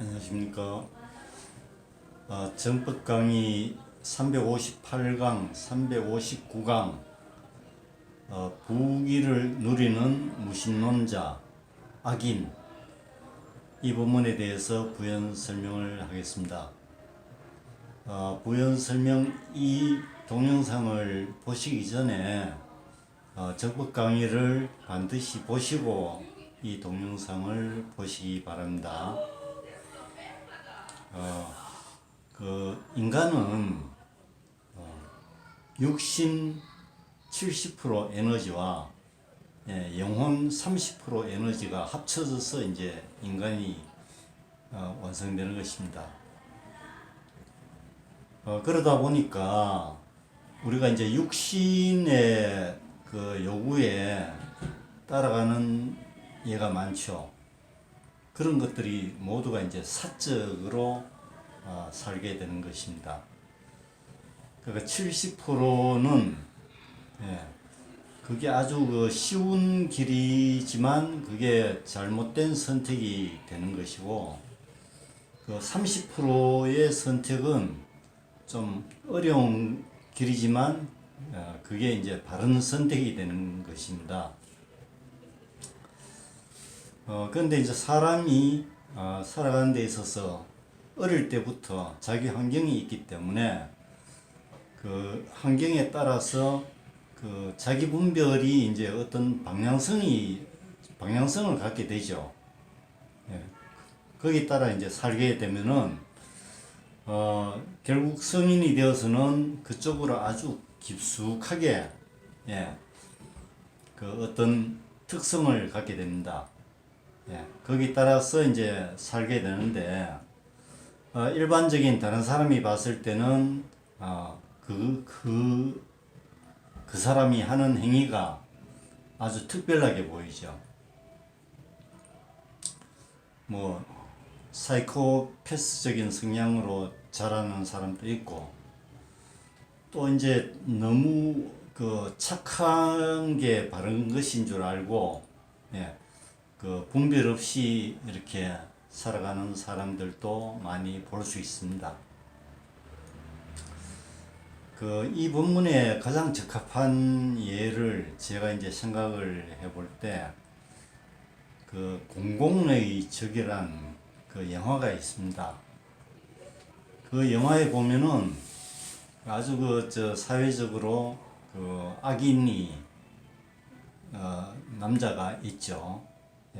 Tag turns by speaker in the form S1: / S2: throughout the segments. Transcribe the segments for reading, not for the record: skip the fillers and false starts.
S1: 안녕하십니까. 정법 강의 358강, 359강, 부귀를 누리는 무신론자, 악인, 이 본문에 대해서 부연 설명을 하겠습니다. 부연 설명 이 동영상을 보시기 전에 정법 강의를 반드시 보시고 이 동영상을 보시기 바랍니다. 인간은 육신 70% 에너지와 영혼 30% 에너지가 합쳐져서 이제 인간이 완성되는 것입니다. 그러다 보니까 우리가 이제 육신의 그 요구에 따라가는 예가 많죠. 그런 것들이 모두가 이제 사적으로 살게 되는 것입니다. 그러니까 70%는 그게 아주 쉬운 길이지만 그게 잘못된 선택이 되는 것이고, 그 30%의 선택은 좀 어려운 길이지만 그게 이제 바른 선택이 되는 것입니다. 그런데 이제 사람이 살아가는 데 있어서 어릴 때부터 자기 환경이 있기 때문에 그 환경에 따라서 그 자기 분별이 이제 어떤 방향성을 갖게 되죠. 거기에 따라 이제 살게 되면은 결국 성인이 되어서는 그쪽으로 아주 깊숙하게 그 어떤 특성을 갖게 됩니다. 거기에 따라서 이제 살게 되는데, 일반적인 다른 사람이 봤을 때는 그 사람이 하는 행위가 아주 특별하게 보이죠. 뭐 사이코패스적인 성향으로 자라는 사람도 있고, 또 이제 너무 그 착한 게 바른 것인 줄 알고 그 분별 없이 이렇게 살아가는 사람들도 많이 볼 수 있습니다. 이 본문에 가장 적합한 예를 제가 이제 생각을 해볼 때, 그 공공의 적이란 그 영화가 있습니다. 그 영화에 보면은 아주 사회적으로 그 악인이 남자가 있죠.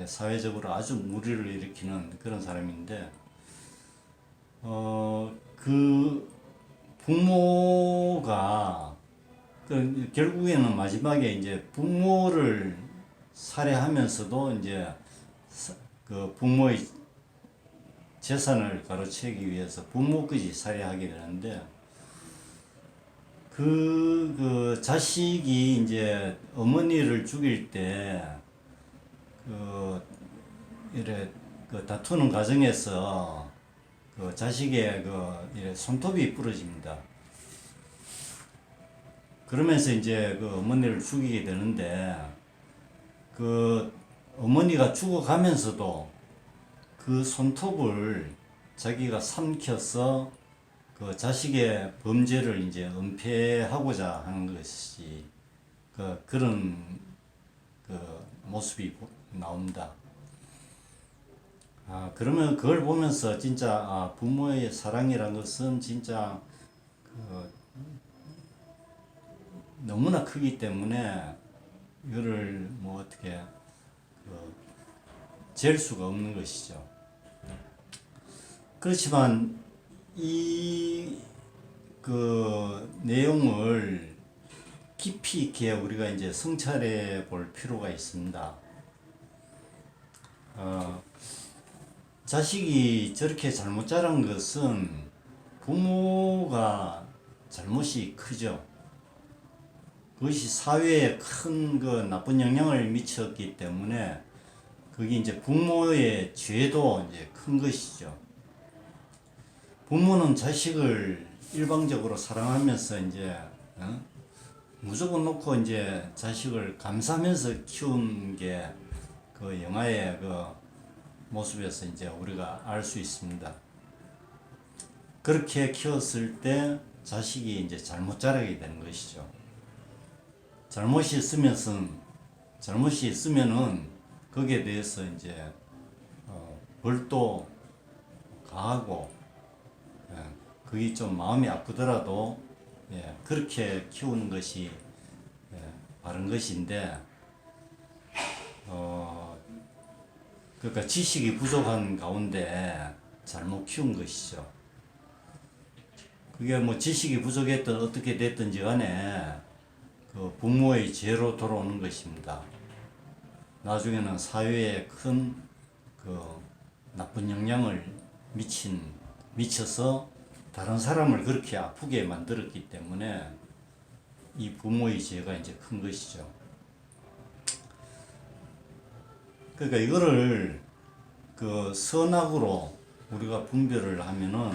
S1: 사회적으로 아주 무리를 일으키는 그런 사람인데, 그 부모가 결국에는 마지막에 이제 부모를 살해하면서도 이제 그 부모의 재산을 가로채기 위해서 부모까지 살해하게 되는데, 그 자식이 이제 어머니를 죽일 때 이래 다투는 과정에서 그 자식의 이래 손톱이 부러집니다. 그러면서 이제 그 어머니를 죽이게 되는데, 그 어머니가 죽어가면서도 그 손톱을 자기가 삼켜서 그 자식의 범죄를 이제 은폐하고자 하는 것이 그런 모습이 나옵니다. 그러면 그걸 보면서 진짜 부모의 사랑이란 것은 진짜 너무나 크기 때문에 이거를 뭐 어떻게 잴 수가 없는 것이죠. 그렇지만 이 내용을 깊이 있게 우리가 이제 성찰해 볼 필요가 있습니다. 자식이 저렇게 잘못 자란 것은 부모가 잘못이 크죠. 그것이 사회에 큰 나쁜 영향을 미쳤기 때문에 그게 이제 부모의 죄도 이제 큰 것이죠. 부모는 자식을 일방적으로 사랑하면서 이제 무조건 놓고 이제 자식을 감싸면서 키운 게 그 영화의 모습에서 이제 우리가 알 수 있습니다. 그렇게 키웠을 때 자식이 이제 잘못 자라게 되는 것이죠. 잘못이 있으면은 거기에 대해서 이제 벌도 가하고, 예, 그게 좀 마음이 아프더라도, 예, 그렇게 키우는 것이, 예, 바른 것인데, 그러니까 지식이 부족한 가운데 잘못 키운 것이죠. 그게 뭐 지식이 부족했든 어떻게 됐든지 간에 그 부모의 죄로 돌아오는 것입니다. 나중에는 사회에 큰 그 나쁜 영향을 미쳐서 다른 사람을 그렇게 아프게 만들었기 때문에 이 부모의 죄가 이제 큰 것이죠. 그러니까 이거를 그 선악으로 우리가 분별을 하면은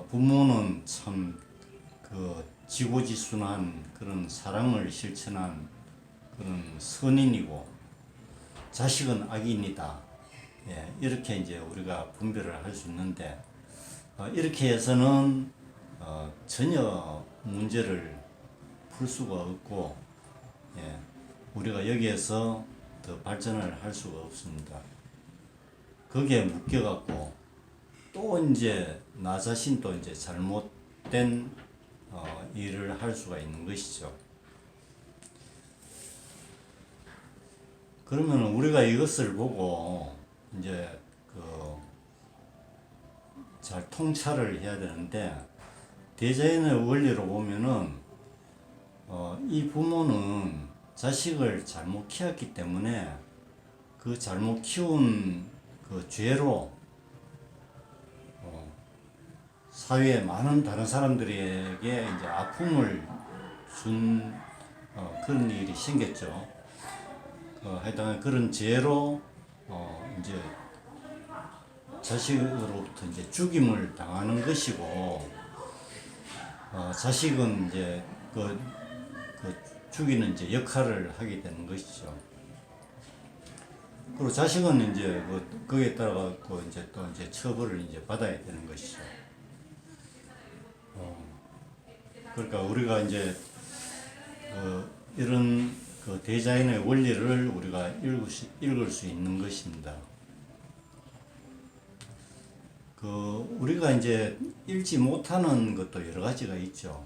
S1: 부모는 참 그 지고지순한 그런 사랑을 실천한 그런 선인이고 자식은 악인이다. 예, 이렇게 이제 우리가 분별을 할 수 있는데 이렇게 해서는 전혀 문제를 풀 수가 없고, 예, 우리가 여기에서 더 발전을 할 수가 없습니다. 거기에 묶여갖고 또 이제 나 자신도 이제 잘못된 일을 할 수가 있는 것이죠. 그러면 우리가 이것을 보고 이제 그 잘 통찰을 해야 되는데, 대자연의 원리로 보면은 이 부모는 자식을 잘못 키웠기 때문에 그 잘못 키운 그 죄로 사회에 많은 다른 사람들에게 이제 아픔을 준 그런 일이 생겼죠. 하여튼 그런 죄로 이제 자식으로부터 이제 죽임을 당하는 것이고, 자식은 이제 그 죽이는 이제 역할을 하게 되는 것이죠. 그리고 자식은 이제 거기에 따라 갖고 이제 또 이제 처벌을 이제 받아야 되는 것이죠. 그러니까 우리가 이제 이런 그 대자연의 원리를 우리가 읽을 수 있는 것입니다. 우리가 이제 읽지 못하는 것도 여러 가지가 있죠.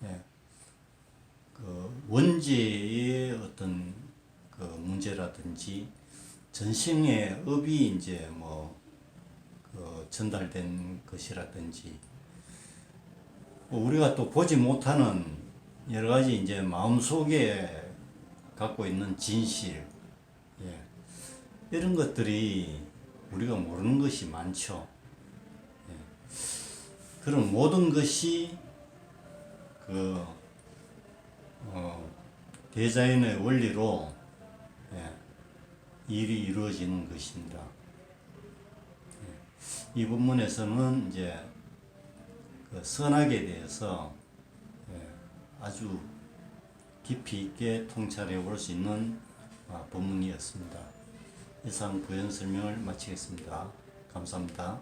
S1: 예. 원죄의 어떤 그 문제라든지 전생의 업이 이제 전달된 것이라든지, 우리가 또 보지 못하는 여러 가지 이제 마음속에 갖고 있는 진실, 예, 이런 것들이 우리가 모르는 것이 많죠. 예. 그런 모든 것이 대자연의 원리로, 예, 일이 이루어지는 것입니다. 예. 이 본문에서는 이제 선악에 대해서, 예, 아주 깊이 있게 통찰해 볼 수 있는 본문이었습니다. 이상 부연 설명을 마치겠습니다. 감사합니다.